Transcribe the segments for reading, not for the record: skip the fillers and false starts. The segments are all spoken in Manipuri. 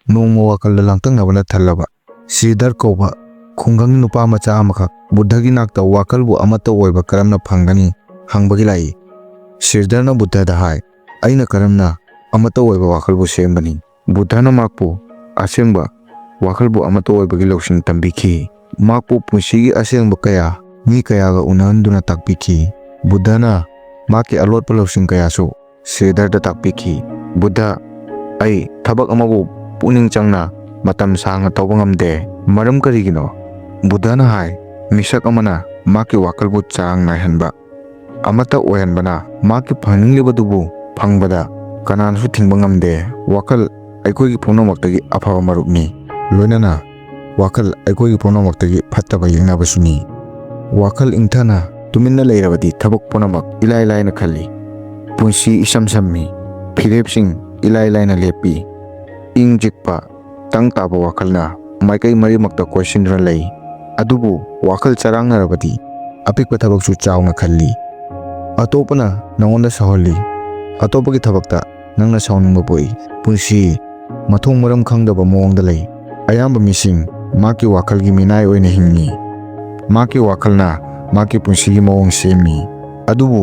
नोंमा वाखल लांतंगनबना थल्लबा श्रीधर कौबा खुंगंग नुपा मचा अमखक बुद्धगी नाक्ता वाखलबु अमत्ता ओइबा करमना फंगनी हंगबगी लाई। श्रीधरना बुद्धदा हाय अइना करमना अमत्ता ओइबा वाखलबु सेमबनी। बुद्धना माकपु असेंबा वाखलबु अमत्ता ओइबगी लौसिंग तंबिखी। माकपु पुंसिगी असेंबा कया मी कयागा उनहंदुना ताकपिखी। बुद्धना माकी अलोटपा लौसिंग कयासु श्रीधरदा ताकपिखी। बुद्ध अई थबक अमबु पुनिंग चंगना मतम सांगा तौबा ngamde मरम करिगिनो। बुद्धना हाय मिसक अमना माकी वाखलबु चांग नायहनबा अमत्ता ओयहनबना माकी फंगलिबदुबु फंगबदा कनानसु थिंगबा ngamde। वाखल अैखोइगी पुनमक्तगी अफबा मरुपनी लोइनना वाखल अैखोइगी पुनमक्तगी फत्तबा यंगनाबसुनी। वाखल इंथना तुमिन्ना लेरबदी थबक पुनमक इलाय लायना खल्ली। पुंसी इसम सम्मी फिरेपसिंग इलाय लायना लेपी। इंग जिक्पा तंग ताबा वाखलना माइकई मरिमक्ता क्वेश्चन लई। अदुबु वाखल चरांगनरबदी अपिकपा थबकसु चावना खल्ली। अतोपना नंगोंदा सहोल्ली अतोपगी थबकता नंगना साउनिंगबा पोई। पुंसी मथोंग मरम खंगदबा मोंगदा लई। अयाम्बा मिसिंग माकी वाखलगी मिनाय ओइना हिंगी। माकी वाखलना माकी पुंसीगी मोंग सेमी। अदुबु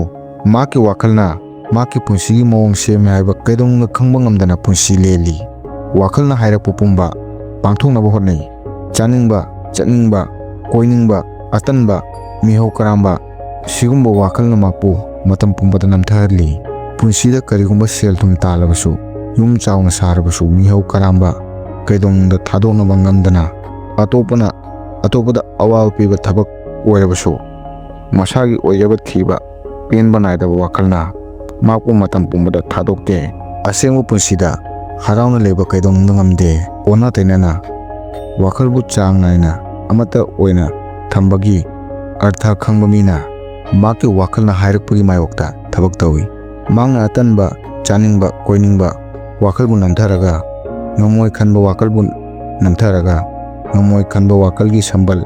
माकी वाखलना माकी पुंसीगी मोंग सेमी हाइबा कैदोंगना खंगबा ngamdana पुंसी लेली। वाखलना हाइरकपु पुंबा पांथोंगनबा होटनै। चानिंगबा चटनिंगबा कोइनिंगबा अतनबा मिहौ करांबा सिगुंबा वाखलना माकपु मतम पुंबदा नमथहरली। पुंसीदा करिगुंबा सेल थुम तालबसु युम चावना सारबसु मिहौ करांबा कैदोंगदा थादोंनबा ngamdana अतोपदा अवाब पीबा थबक ओइरबसु मसागी ओइजबा थीबा पेनबा नायदबा वाखलना माकपु मतम पुंबदा थादोक्ते। असेंगबा पुंसीदा हराउना लेबा कैदोंगदा ngamde। ओना तैनाना वाखलबु चांग नायना अमत्ता ओइना थंबगी अर्थ खंगबा मीना माकी वाखलना हाइरकपगी मायोक्ता थबक तौई। मांगना अतनबा चानिंगबा कोइनिंगबा वाखलबु नमथरगा ngomoi khanba wakalbu namtharaga ngomoi khanba wakalgi sambal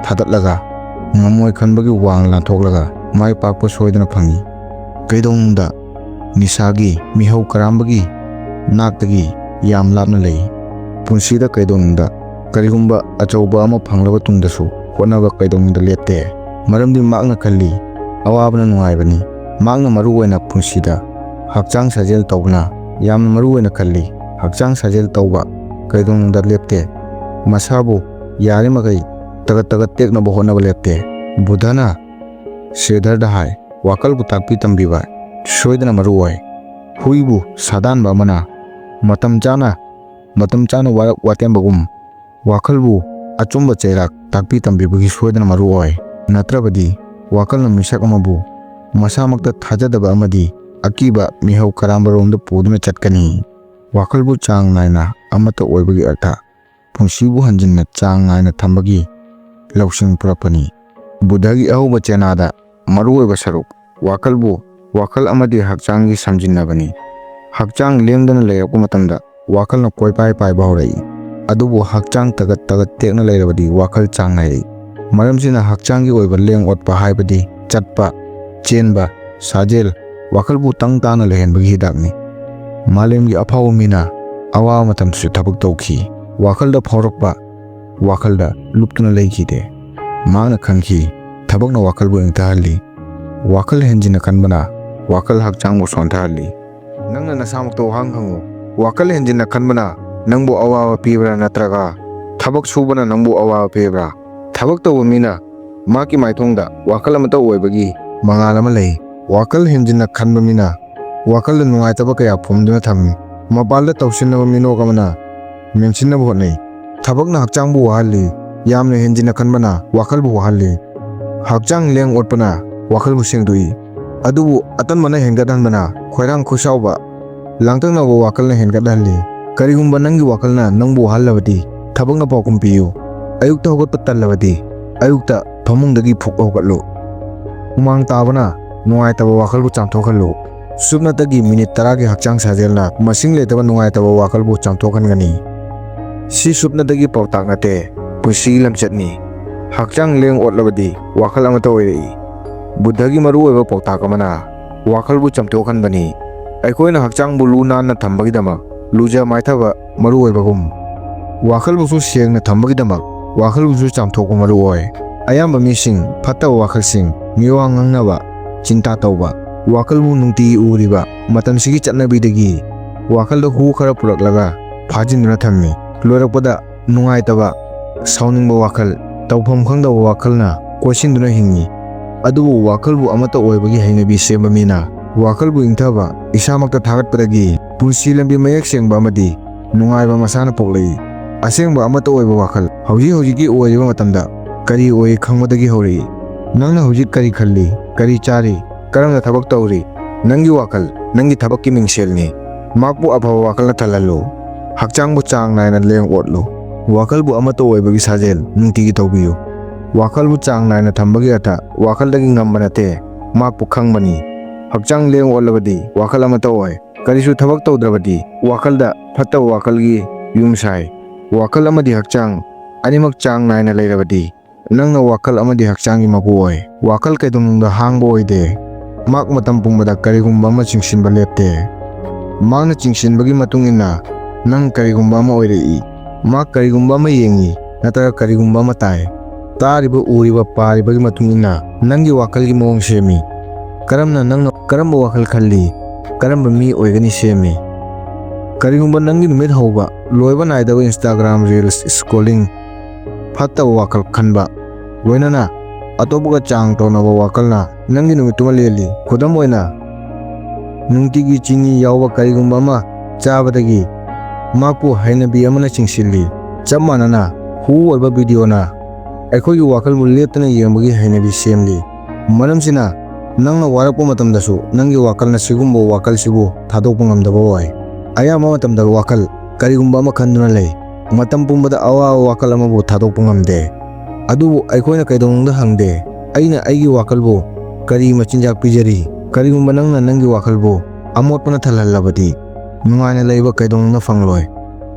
thadatlaga ngomoi khanbagi wang lanthoklaga mai pakpa soidana phangi। Kaidongda nisagi mihau karambagi naktagi yam lapna lei। पुंसीदा कैदोंगदा करिगुंबा अचौबा अमा फंगलबा तुंगदसु होनबा कैदोंगदा लेते। मरमदि माकना खल्ली अवाबना नुंगाइबनी। माकना मरुओइना पुंसीदा हक्चांग साजेल तौबना यामना मरुओइना खल्ली। हक्चांग साजेल तौबा कैदोंगदा लेते। मसाबु यारिमगै तगत तगत टेकनबा होनबा लेते। बुद्धना श्रीधरदा हाय वाकलबु ताकपि तंबिबा सोइदना मरुओइ। हुइबु सादानबा अमना मतम चाना वारक वातेंबगुम वाखलबु अचुंबा चैराक ताकपि तंबिबगी सोइदना मरुओइ। नत्रबदी वाखलना मिसक अमबु मसामक्ता थाजदबा अमदी अकीबा मिहौ करांबरोंदा पुदुना चटकनी। वाखलबु चांग नायना अमत्ता ओइबगी अर्थ पुंसीबु हंजिन्ना चांग नायना थंबगी लौसिंग पुरपनी। बुद्धगी अहोबा चेनादा मरुओइबा सरुक वाखल अमदी हक्चांगी समजिन्नबनी। हक्चांग लेंगदना लेरकपा मतमदा वाखलना कोइपाइ पाइबा हौरई। अदुबु हक्चांग तगत तगत टेकना लेरबदी वाखल चांग नायरई। मरमसिना हक्चांगी ओइबा लेंग ओटपा हाइबदी चटपा चेनबा साजेल वाखलबु तंग ताना लेहनबगी हिदाकनी। मालेमगी अफाव मीना अवा मतमसु थबक तौखी। वाखलदा फौरकपा वाखलदा लुप्तुना लेखिदे। मांगना खंखी थबकना वाखलबु इंगथहल्ली। वाखल हेंजिना खनबना वाखल हक्चांगबु सोंथहल्ली। नंगना नसामक्ता वहांग हंगु वाखल हेंजिना खनबना नंगबु अवाब पीबरा नत्रगा थबक सुबना नंगबु अवाब पीबरा। थबक तौबा मीना माकी माइथोंगदा वाखल अमता ओइबगी मंगाल अमा लई। वाखल हेंजिना खनबा मीना वाखल नुंगाइतबा कया फुमदुना थम्मी। मपालदा तौसिनबा मिनोक अमना मेंसिनबा होटनै। थबकना हक्चांगबु वाहल्ली यामना हेंजिना खनबना वाखलबु वाहल्ली। हक्चांग लेंग ओटपना वाखलबु सेंगदुई। अदुबु अतनबना हेंगदहनबना खोइरांग खुसावबा लांतंगनबा वाखलना हेंगदहल्ली। करिगुंबा नंगी वाखलना नंगबु वाहल्लबदी थबकना पाउकुम पियु। अयुक्ता होगतपा तल्लबदी अयुक्ता फमुंगदगी फुक होगतलु। उमांग ताबना नुंगाइतबा वाखलबु चांथोखल्लु। सुबनतगी मिनिट 10 की हक्चांग साजेलना मसिंग लेतबा नुंगाइतबा वाखलबु चांथोखनगनी। सी सुबनतगी पाउताक नते पुंसी लमचटनी। हक्चांग लेंग ओटलबदी वाखल अमता ओइरई। बुद्धगी मरुओइबा पाउताक अमना वाखलबु चांथोखनबनी। अैखोइना हक्चांगबु लु नानना थंबगीदमक लुजा माइथबा मरुओइबगुम ꯋꯥꯈꯜꯕꯨꯁꯨ ꯁꯦꯡꯅ ꯊꯝꯕꯒꯤꯗꯃꯛ ꯋꯥꯈꯜꯕꯨꯁꯨ ꯆꯥꯝꯊꯣꯛꯄ ꯃꯔꯨꯑꯣꯏ꯫ ꯑꯌꯥꯝꯕ ꯃꯤꯁꯤꯡ ꯐꯠꯇꯕ ꯋꯥꯈꯜꯁꯤꯡ, ꯃꯤꯋꯥ ꯉꯥꯡꯅꯕ, ꯆꯤꯟꯇꯥ ꯇꯧꯕ, ꯋꯥꯈꯜꯕꯨ ꯅꯨꯡꯇꯤꯒꯤ ꯎꯔꯤꯕ ꯃꯇꯝꯁꯤꯒꯤ ꯆꯠꯅꯕꯤꯗꯒꯤ ꯋꯥꯈꯜꯗ ꯍꯨ ꯈꯔ ꯄꯨꯔꯛꯂꯒ ꯐꯥꯖꯤꯟꯗꯨꯅ ꯊꯝꯃꯤ꯫ ꯂꯣꯏꯔꯛꯄꯗ ꯅꯨꯡꯉꯥꯏꯇꯕ, ꯁꯥꯎꯅꯤꯡꯕ ꯋꯥꯈꯜ, ꯇꯧꯐꯝ ꯈꯪꯗꯕ ꯋꯥꯈꯜꯅ ꯀꯣꯏꯁꯤꯟꯗꯨꯅ ꯍꯤꯡꯉꯤ꯫ ꯑꯗꯨꯕꯨ ꯋꯥꯈꯜꯕꯨ ꯑꯃꯠꯇ ꯑꯣꯏꯕꯒꯤ ꯍꯩꯅꯕꯤ ꯁꯦꯝꯕ ꯃꯤꯅ ꯋꯥꯈꯜꯕꯨ ꯏꯪꯊꯕ, ꯏꯁꯥꯃꯛꯇ ꯊꯥꯒꯠꯄꯗꯒꯤ ꯄꯨꯟꯁꯤ ꯂꯝꯕꯤ ꯃꯌꯦꯛ ꯁꯦꯡꯕ ꯑꯃꯗꯤ ꯅꯨꯡꯉꯥꯏꯕ ꯃꯁꯥꯅ ꯄꯣꯛꯂꯛꯏ꯫ ꯑꯁꯦꯡꯕ ꯑꯃꯠꯇ ꯑꯣꯏꯕ ꯋꯥꯈꯜ ꯍꯧꯖꯤꯛꯀꯤ ꯑꯣꯏꯔꯤꯕ ꯃꯇꯝꯗ ꯀꯔꯤ ꯑꯣꯏ ꯈꯪꯕꯗꯒꯤ ꯍꯧꯔꯛꯏ꯫ ꯅꯪꯅ ꯍꯧꯖꯤꯛ ꯀꯔꯤ ꯈꯜꯂꯤ, ꯀꯔꯤ ꯆꯥꯔꯤ, ꯀꯔꯝꯅ ꯊꯕꯛ ꯇꯧꯔꯤ? ꯅꯪꯒꯤ ꯋꯥꯈꯜ ꯅꯪꯒꯤ ꯊꯕꯛꯀꯤ ꯃꯤꯡꯁꯦꯜꯅꯤ꯫ ꯃꯍꯥꯛꯄꯨ ꯑꯐꯕ ꯋꯥꯈꯜꯅ ꯊꯜꯍꯜꯂꯨ꯫ ꯍꯛꯆꯥꯡꯕꯨ ꯆꯥꯡ ꯅꯥꯏꯅ ꯂꯦꯡ ꯑꯣꯠꯂꯨ꯫ ꯋꯥꯈꯜꯕꯨ ꯑꯃꯠꯇ ꯑꯣꯏꯕꯒꯤ ꯁꯥꯖꯦꯜ ꯅꯨꯡꯇꯤꯒꯤ ꯇꯧꯕꯤꯌꯨ꯫ ꯋꯥꯈꯜꯕꯨ ꯆꯥꯡ ꯅꯥꯏꯅ ꯊꯝꯕꯒꯤ ꯑꯔꯊ ꯋꯥꯈꯜꯗꯒꯤ ꯉꯝꯕ ꯅꯠꯇꯦ, ꯃꯍꯥꯛꯄꯨ ꯈꯪꯕꯅꯤ꯫ ꯍꯛꯆꯥꯡ ꯂꯦꯡ ꯑꯣꯠꯂꯕꯗꯤ ꯋꯥꯈꯜ ꯑꯃꯠꯇ ꯑꯣꯏ꯫ ꯀꯔꯤꯁꯨ ꯊꯕꯛ ꯇꯧꯗ꯭ꯔꯕꯗꯤ ꯋꯥꯈꯜꯗ ꯐꯠꯇꯕ ꯋꯥꯈꯜꯒꯤ ꯌꯨꯝ ꯁꯥꯏ꯫ ꯋꯥꯈꯜ ꯑꯃꯗꯤ ꯍꯛꯆꯥꯡ ꯑꯅꯤꯃꯛ ꯆꯥꯡ ꯅꯥꯏꯅ ꯂꯩꯔꯕꯗꯤ ꯅꯪꯅ ꯋꯥꯈꯜ ꯑꯃꯗꯤ ꯍꯛꯆꯥꯡꯒꯤ ꯃꯄꯨ ꯑꯣꯏ꯫ ꯋꯥꯈꯜ ꯀꯩꯗꯧꯅꯨꯡꯗ ꯍꯥꯡꯕ ꯑꯣꯏꯗꯦ꯫ ꯃꯍꯥꯛ ꯃꯇꯝ ꯄꯨꯝꯕꯗ ꯀꯔꯤꯒꯨꯝꯕ ꯑꯃ ꯆꯤꯡꯁꯤꯟꯕ ꯂꯦꯞꯇꯦ꯫ ꯃꯍꯥꯛꯅ ꯆꯤꯡꯁꯤꯟꯕꯒꯤ ꯃꯇꯨꯡ ꯏꯟꯅ ꯅꯪ ꯀꯔꯤꯒꯨꯝꯕ ꯑꯃ ꯑꯣꯏꯔꯛꯏ꯫ ꯃꯍꯥꯛ ꯀꯔꯤꯒꯨꯝꯕ ꯑꯃ ꯌꯦꯡꯏ ꯅꯠꯇ꯭ꯔꯒ ꯀꯔꯤꯒꯨꯝꯕ ꯑꯃ ꯇꯥꯏ꯫ ꯇꯥꯔꯤꯕ, ꯎꯔꯤꯕ, ꯄꯥꯔꯤꯕꯒꯤ ꯃꯇꯨꯡ ꯏꯟꯅ ꯅꯪꯒꯤ ꯋꯥꯈꯜꯒꯤ ꯃꯑꯣꯡ ꯁꯦꯝꯃꯤ꯫ ꯅꯪꯅ ꯀꯔꯝꯕ ꯋꯥꯈꯜ ꯈꯜꯂꯤ, ꯀꯔꯝꯕ ꯃꯤ ꯑꯣꯏꯒꯅꯤ ꯁꯦꯝꯃꯤ꯫ ꯀꯔꯤꯒꯨꯝꯕ ꯅꯪꯒꯤ ꯅꯨꯃꯤꯠ ꯍꯧꯕ ꯂꯣꯏꯕ ꯅꯥꯏꯗꯕ ꯏꯟꯁꯇꯥꯒ꯭ꯔꯥꯝ ꯔꯤꯜꯁ ꯁ꯭ꯀ꯭ꯔꯣꯂꯤꯡ, ꯐꯠꯇꯕ ꯋꯥꯈꯜ ꯈꯟꯕ, ꯂꯣꯏꯅꯅ ꯑꯇꯣꯞꯄꯒ ꯆꯥꯡ ꯇꯧꯅꯕ ꯋꯥꯈꯜꯅ ꯅꯪꯒꯤ ꯅꯨꯃꯤꯠꯇꯨꯃ ꯂꯦꯜꯂꯤ꯫ ꯈꯨꯗꯝ ꯑꯣꯏꯅ, ꯅꯨꯡꯇꯤꯒꯤ ꯆꯤꯅꯤ ꯌꯥꯎꯕ ꯀꯔꯤꯒꯨꯝꯕ ꯑꯃ ꯆꯥꯕꯗꯒꯤ ꯃꯍꯥꯛꯄꯨ ꯍꯩꯅꯕꯤ ꯑꯃꯅ ꯆꯤꯡꯁꯤꯜꯂꯤ꯫ ꯆꯞ ꯃꯥꯟꯅꯅ, ꯍꯨ ꯑꯣꯏꯕ ꯚꯤꯗꯤꯑꯣꯅ ꯑꯩꯈꯣꯏꯒꯤ ꯋꯥꯈꯜꯕꯨ ꯂꯦꯞꯇꯅ ꯌꯦꯡꯕꯒꯤ ꯍꯩꯅꯕꯤ ꯁꯦꯝꯂꯤ꯫ ꯃꯔꯝꯁꯤꯅ ꯅꯪꯅ ꯋꯥꯔꯛꯄ ꯃꯇꯝꯗꯁꯨ ꯅꯪꯒꯤ ꯋꯥꯈꯜꯅ ꯁꯤꯒꯨꯝꯕ ꯋꯥꯈꯜꯁꯤꯕꯨ ꯊꯥꯗꯣꯛꯄ ꯉꯝꯗꯕ ꯑꯣꯏ꯫ ꯑꯌꯥꯝꯕ ꯃꯇꯝꯗ ꯋꯥꯈꯜ ꯀꯔꯤꯒꯨꯝꯕ ꯑꯃ ꯈꯟꯗꯨꯅ ꯂꯩ꯫ ꯃꯇꯝ ꯄꯨꯝꯕꯗ ꯑꯋꯥꯕ ꯋꯥꯈꯜ ꯑꯃꯕꯨ ꯊꯥꯗꯣꯛꯄ ꯉꯝꯗꯦ꯫ ꯑꯗꯨꯕꯨ ꯑꯩꯈꯣꯏꯅ ꯀꯩꯗꯧꯅꯨꯡꯗ ꯍꯪꯗꯦ, ꯑꯩꯅ ꯑꯩꯒꯤ ꯋꯥꯈꯜꯕꯨ ꯀꯔꯤ ꯃꯆꯤꯟꯖꯥꯛ ꯄꯤꯖꯔꯤ? ꯀꯔꯤꯒꯨꯝꯕ ꯅꯪꯅ ꯅꯪꯒꯤ ꯋꯥꯈꯜꯕꯨ ꯑꯃꯣꯠꯄꯅ ꯊꯜꯍꯜꯂꯕꯗꯤ ꯅꯨꯡꯉꯥꯏꯅ ꯂꯩꯕ ꯀꯩꯗꯧꯅꯨꯡꯗ ꯐꯪꯂꯣꯏ꯫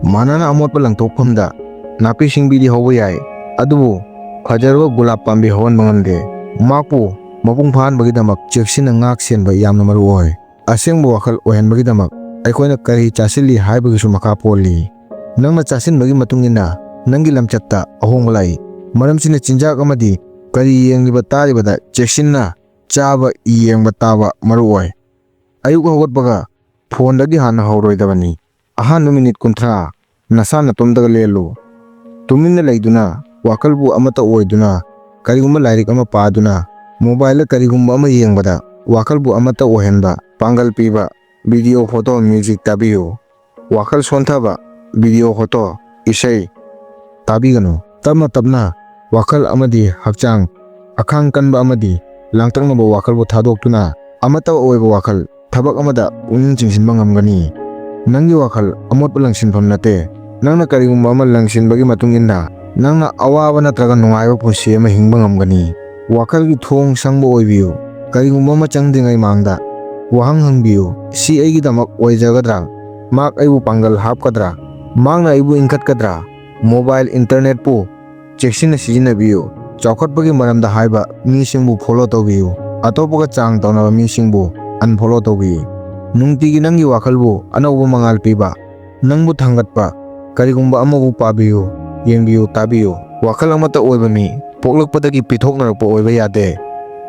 ꯃꯥꯟꯅꯅ ꯑꯃꯣꯠꯄ ꯂꯪꯊꯣꯛꯐꯝꯗ ꯅꯥꯄꯤ ꯁꯤꯡꯕꯤꯗꯤ ꯍꯧꯕ ꯌꯥꯏ, ꯑꯗꯨꯕꯨ ꯐꯖꯔꯕ ꯒꯨꯂꯥꯞ ꯄꯥꯝꯕꯤ ꯍꯧꯍꯟꯕ ꯉꯝꯗꯦ꯫ ꯃꯍꯥꯛꯄꯨ ꯃꯄꯨꯡ ꯐꯥꯍꯟꯕꯒꯤꯗꯃꯛ ꯆꯦꯛꯁꯤꯟꯅ ꯉꯥꯛ ꯁꯦꯟꯕ ꯌꯥꯝꯅ ꯃꯔꯨꯑꯣꯏ꯫ ꯑꯁꯦꯡꯕ ꯋꯥꯈꯜ ꯑꯣꯏꯍꯟꯕꯒꯤꯗꯃꯛ ꯑꯩꯈꯣꯏꯅ ꯀꯔꯤ ꯆꯥꯁꯤꯜꯂꯤ ꯍꯥꯏꯕꯒꯤꯁꯨ ꯃꯈꯥ ꯄꯣꯜꯂꯤ꯫ ꯅꯪꯅ ꯆꯥꯁꯤꯟꯕꯒꯤ ꯃꯇꯨꯡ ꯏꯟꯅ ꯅꯪꯒꯤ ꯂꯝꯆꯠꯇ ꯑꯍꯣꯡꯕ ꯂꯥꯛꯏ꯫ ꯃꯔꯝꯁꯤꯅ ꯆꯤꯟꯖꯥꯛ ꯑꯃꯗꯤ ꯀꯔꯤ ꯌꯦꯡꯂꯤꯕ ꯇꯥꯔꯤꯕꯗ ꯆꯦꯛꯁꯤꯟꯅ ꯆꯥꯕ, ꯌꯦꯡꯕ, ꯇꯥꯕ ꯃꯔꯨꯑꯣꯏ꯫ ꯑꯌꯨꯛ ꯍꯧꯒꯠꯄꯒ ꯐꯣꯟꯗꯒꯤ ꯍꯥꯟꯅ ꯍꯧꯔꯣꯏꯗꯕꯅꯤ꯫ ꯑꯍꯥꯟꯕ ꯃꯤꯅꯤꯠ 30 ꯅꯁꯥ ꯅꯇꯣꯝꯇꯒ ꯂꯦꯜꯂꯨ꯫ ꯇꯨꯃꯤꯟꯅ ꯂꯩꯗꯨꯅ, ꯋꯥꯈꯜꯕꯨ ꯑꯃꯠꯇ ꯑꯣꯏꯗꯨꯅ, ꯀꯔꯤꯒꯨꯝꯕ ꯂꯥꯏꯔꯤꯛ ꯑꯃ ꯄꯥꯗꯨꯅ, ꯃꯣꯕꯥꯏꯜꯗ ꯀꯔꯤꯒꯨꯝꯕ ꯑꯃ ꯌꯦꯡꯕꯗ ꯋꯥꯈꯜꯕꯨ ꯑꯃꯠꯇ ꯑꯣꯏꯍꯟꯕ, ꯄꯥꯡꯒꯜ ꯄꯤꯕ ꯚꯤꯗꯤꯑꯣ, ꯐꯣꯇꯣ, ꯃ꯭ꯌꯨꯖꯤꯛ ꯇꯥꯕꯤꯌꯨ꯫ ꯋꯥꯈꯜ ꯁꯣꯟꯊꯕ ꯚꯤꯗꯤꯑꯣ, ꯐꯣꯇꯣ, ꯏꯁꯩ ꯇꯥꯕꯤꯒꯅꯨ꯫ ꯇꯞꯅ ꯇꯞꯅ ꯋꯥꯈꯜ ꯑꯃꯗꯤ ꯍꯛꯆꯥꯡ ꯑꯈꯥꯡ ꯀꯟꯕ ꯑꯃꯗꯤ ꯂꯥꯡꯇꯛꯅꯕ ꯋꯥꯈꯜꯕꯨ ꯊꯥꯗꯣꯛꯇꯨꯅ ꯑꯃꯠꯇ ꯑꯣꯏꯕ ꯋꯥꯈꯜ, ꯊꯕꯛ ꯑꯃꯗ ꯄꯨꯛꯅꯤꯡ ꯆꯤꯡꯁꯤꯟꯕ ꯉꯝꯒꯅꯤ꯫ ꯅꯪꯒꯤ ꯋꯥꯈꯜ ꯑꯃꯣꯠꯄ ꯂꯪꯁꯤꯟꯐꯝ ꯅꯠꯇꯦ꯫ ꯅꯪꯅ ꯀꯔꯤꯒꯨꯝꯕ ꯑꯃ ꯂꯪꯁꯤꯟꯕꯒꯤ ꯃꯇꯨꯡ ꯏꯟꯅ ꯅꯪꯅ ꯑꯋꯥꯕ ꯅꯠꯇ꯭ꯔꯒ ꯅꯨꯡꯉꯥꯏꯕ ꯄꯨꯟꯁꯤ ꯑꯃ ꯍꯤꯡꯕ ꯉꯝꯒꯅꯤ꯫ ꯋꯥꯈꯜꯒꯤ ꯊꯣꯡ ꯁꯪꯕ ꯑꯣꯏꯕꯤꯌꯨ꯫ ꯀꯔꯤꯒꯨꯝꯕ ꯑꯃ ꯆꯪꯗ꯭ꯔꯤꯉꯩ ꯃꯃꯥꯡꯗ ꯋꯥꯍꯪ ꯍꯪꯕꯤꯌꯨ, ꯁꯤ ꯑꯩꯒꯤꯗꯃꯛ ꯑꯣꯏꯖꯒꯗ꯭ꯔꯥ? ꯃꯍꯥꯛ ꯑꯩꯕꯨ ꯄꯥꯡꯒꯜ ꯍꯥꯞꯀꯗ꯭ꯔꯥ? ꯃꯍꯥꯛꯅ ꯑꯩꯕꯨ ꯏꯟꯈꯠꯀꯗ꯭ꯔꯥ? ꯃꯣꯕꯥꯏꯜ, ꯏꯟꯇꯔꯅꯦꯠꯄꯨ ꯆꯦꯛꯁꯤꯟꯅ ꯁꯤꯖꯤꯟꯅꯕꯤꯌꯨ꯫ ꯆꯥꯎꯈꯠꯄꯒꯤ ꯃꯔꯝꯗ ꯍꯥꯏꯕ ꯃꯤꯁꯤꯡꯕꯨ ꯐꯣꯂꯣ ꯇꯧꯕꯤꯌꯨ꯫ ꯑꯇꯣꯞꯄꯒ ꯆꯥꯡ ꯇꯧꯅꯕ ꯃꯤꯁꯤꯡꯕꯨ ꯑꯟꯐꯣꯂꯣ ꯇꯧꯕꯤꯌꯨ꯫ ꯅꯨꯡꯇꯤꯒꯤ ꯅꯪꯒꯤ ꯋꯥꯈꯜꯕꯨ ꯑꯅꯧꯕ ꯃꯉꯥꯜ ꯄꯤꯕ, ꯅꯪꯕꯨ ꯊꯥꯡꯒꯠꯄ ꯀꯔꯤꯒꯨꯝꯕ ꯑꯃꯕꯨ ꯄꯥꯕꯤꯌꯨ, ꯌꯦꯡꯕꯤꯌꯨ, ꯇꯥꯕꯤꯌꯨ꯫ ꯋꯥꯈꯜ ꯑꯃꯠꯇ ꯑꯣꯏꯕ ꯃꯤ ꯄꯣꯛꯂꯛꯄꯗꯒꯤ ꯄꯤꯊꯣꯛꯅꯔꯛꯄ ꯑꯣꯏꯕ ꯌꯥꯗꯦ꯫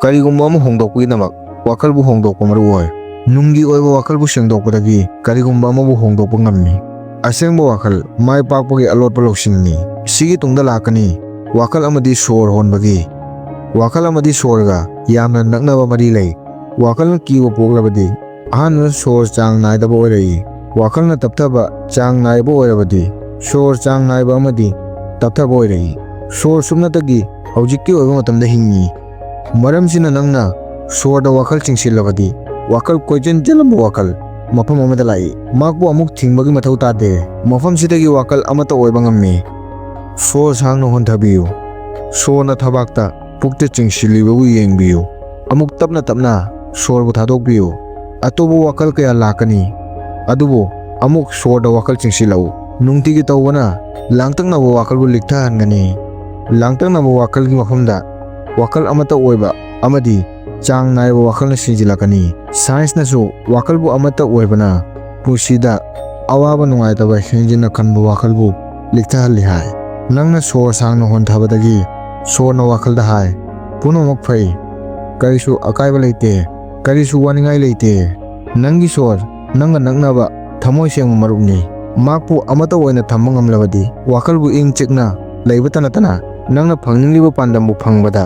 ꯀꯔꯤꯒꯨꯝꯕ ꯑꯃ ꯍꯣꯡꯗꯣꯛꯄꯒꯤꯗꯃꯛ ꯋꯥꯈꯜꯕꯨ ꯍꯣꯡꯗꯣꯛꯄ ꯃꯔꯨꯑꯣꯏ꯫ ꯅꯨꯡꯒꯤ ꯑꯣꯏꯕ ꯋꯥꯈꯜꯕꯨ ꯁꯦꯡꯗꯣꯛꯄꯗꯒꯤ ꯀꯔꯤꯒꯨꯝꯕ ꯑꯃꯕꯨ ꯍꯣꯡꯗꯣꯛꯄ ꯉꯝꯃꯤ꯫ ꯑꯁꯦꯡꯕ ꯋꯥꯈꯜ ꯃꯥꯏ ꯄꯥꯛꯄꯒꯤ ꯑꯂꯣꯠꯄ ꯂꯧꯁꯤꯡꯅꯤ꯫ ꯁꯤꯒꯤ ꯇꯨꯡꯗ ꯂꯥꯛꯀꯅꯤ꯫ ꯋꯥꯈꯜ ꯑꯃꯗꯤ ꯁꯣꯔ ꯍꯣꯟꯕꯒꯤ꯫ ꯋꯥꯈꯜ ꯑꯃꯗꯤ ꯁꯣꯔꯒ ꯌꯥꯝꯅ ꯅꯛꯅꯕ ꯃꯔꯤ ꯂꯩ꯫ ꯋꯥꯈꯜꯅ ꯀꯤꯕ ꯄꯣꯛꯂꯕꯗꯤ ꯑꯍꯥꯟꯕꯗ ꯁꯣꯔ ꯆꯥꯡ ꯅꯥꯏꯗꯕ ꯑꯣꯏꯔꯛꯏ꯫ ꯋꯥꯈꯜꯅ ꯇꯞꯊꯕ, ꯆꯥꯡ ナꯏꯕ ꯑꯣꯏꯔꯕꯗꯤ ꯁꯣꯔ ꯆꯥꯡ ꯅꯥꯏꯕ ꯑꯃꯗꯤ ꯇꯞꯊꯕ ꯑꯣꯏꯔꯛꯏ꯫ ꯁꯣꯔ ꯁꯨꯞꯅꯇꯒꯤ ꯍꯧꯖꯤꯛꯀꯤ ꯑꯣꯏꯕ ꯃꯇꯝꯗ ꯍꯤꯡꯉꯤ꯫ ꯃꯔꯝꯁꯤꯅ ꯅꯪꯅ ꯁꯣꯔꯗ ꯋꯥꯈꯜ ꯆꯤꯡꯁꯤꯜꯂꯕꯗꯤ ꯋꯥꯈꯜ ꯀꯣꯏꯆꯦꯟ ꯆꯦꯜꯂꯝꯕ ꯋꯥꯈꯜ ꯃꯐꯝ ꯑꯃꯗ ꯂꯥꯛꯏ꯫ ꯃꯍꯥꯛꯄꯨ ꯑꯃꯨꯛ ꯊꯤꯡꯕꯒꯤ ꯃꯊꯧ ꯇꯥꯗꯦ꯫ ꯃꯐꯝꯁꯤꯗꯒꯤ ꯋꯥꯈꯜ ꯑꯃꯠꯇ ꯑꯣꯏꯕ ꯉꯝꯃꯤ꯫ ꯁꯣꯔ ꯁꯥꯡꯅ ꯍꯣꯟꯊꯕꯤꯌꯨ꯫ ꯁꯣꯔꯅ ꯊꯕꯥꯛꯇ, ꯄꯨꯛꯇ ꯆꯤꯡꯁꯤꯜꯂꯤꯕꯕꯨ ꯌꯦꯡꯕꯤꯌꯨ꯫ ꯑꯃꯨꯛ ꯇꯞꯅ ꯇꯞꯅ ꯁꯣꯔꯕꯨ ꯊꯥꯗꯣꯛꯄꯤꯌꯨ꯫ ꯑꯇꯣꯞꯄ ꯋꯥꯈꯜ ꯀꯌꯥ ꯂꯥꯛꯀꯅꯤ, ꯑꯗꯨꯕꯨ ꯑꯃꯨꯛ ꯁꯣꯔꯗ ꯋꯥꯈꯜ ꯆꯤꯡꯁꯤꯜꯂꯛꯎ꯫ ꯅꯨꯡꯇꯤꯒꯤ ꯇꯧꯕꯅ ꯂꯥꯡꯇꯛꯅꯕ ꯋꯥꯈꯜꯕꯨ ꯂꯤꯛꯊꯍꯟꯒꯅꯤ꯫ ꯂꯥꯡꯇꯛꯅꯕ ꯋꯥꯈꯜꯒꯤ ꯃꯐꯝꯗ ꯋꯥꯈꯜ ꯑꯃꯠꯇ ꯑꯣꯏꯕ ꯑꯃꯗꯤ ꯆꯥꯡ ꯅꯥꯏꯕ ꯋꯥꯈꯜꯅ ꯁꯤꯟꯖꯤꯜꯂꯛꯀꯅꯤ꯫ ꯁꯥꯏꯟꯁꯅꯁꯨ ꯋꯥꯈꯜꯕꯨ ꯑꯃꯠꯇ ꯑꯣꯏꯕꯅ ꯄꯨꯟꯁꯤꯗ ꯑꯋꯥꯕ ꯅꯨꯡꯉꯥꯏꯇꯕ ꯍꯦꯟꯖꯤꯟꯅ ꯈꯟꯕ ꯋꯥꯈꯜꯕꯨ लिखथहल्ली हाय नंगना सोर सांगना होंथाबदगी सोरना वाखलदा हाय पुनमक फै करिसु अकायबा लेते करिसु वानिंगाई लेते नंगी सोर नंगा नंगनाबा थमोय सेंग मरुपनी माकपु अमता ओइना थम्बा ngamlabadi वाखलबु इंग चिकना लेबता नतना नंगना फंगनिंगलिबा पांडमबु फंगबदा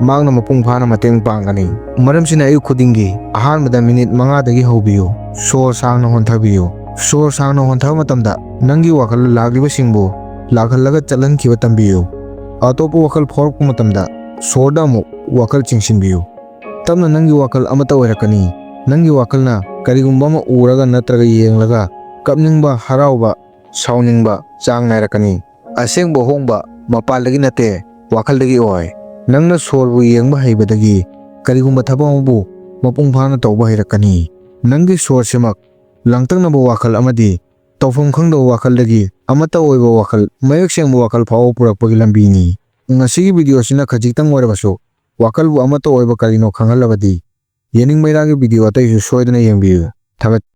मांगना मपुंग फाना मतेंग पांगनी मरमसिना अयु खुदिंगी अहानबदा मिनिट 5 दगी हौबियो सोर सांगना होंथाबियो सोर सांगना होंथाबा मतमदा नंगी वाखल लागलिबा सिंगबु लाखलगा चलनखिबा तंबियो अतोपो वाखल फोरकपु मतमदा सोरदा अमु वाखल चिंगसिनबियो तबना नंगी वाखल अमता ओइरकनी नंगी वाखलना करिगुंबा अमा उरगा नत्रगा येंगलगा कपनिंगबा हराउबा साउनिंगबा चांग नायरकनी असेंगबा होंगबा मपालदगी नते वाखलदगी ओय नंगना सोरबु येंगबा हैबदगी करिगुंबा थबक अमबु मपुंग फाना तौबा हैरकनी नंगी सोर सिमक लांगतंगनबा वाखल अमदी तौफम खंगदबा वाखलदगी अमता ओइबा वाखल मयक सेंगबा वाखल फाव पुरकपगी लंबीनी ngasiगी video sina khajitang oirabasu wakalbu amata oiba karino khangalabadi yening mairagi video atai su soidana yengbiu thagat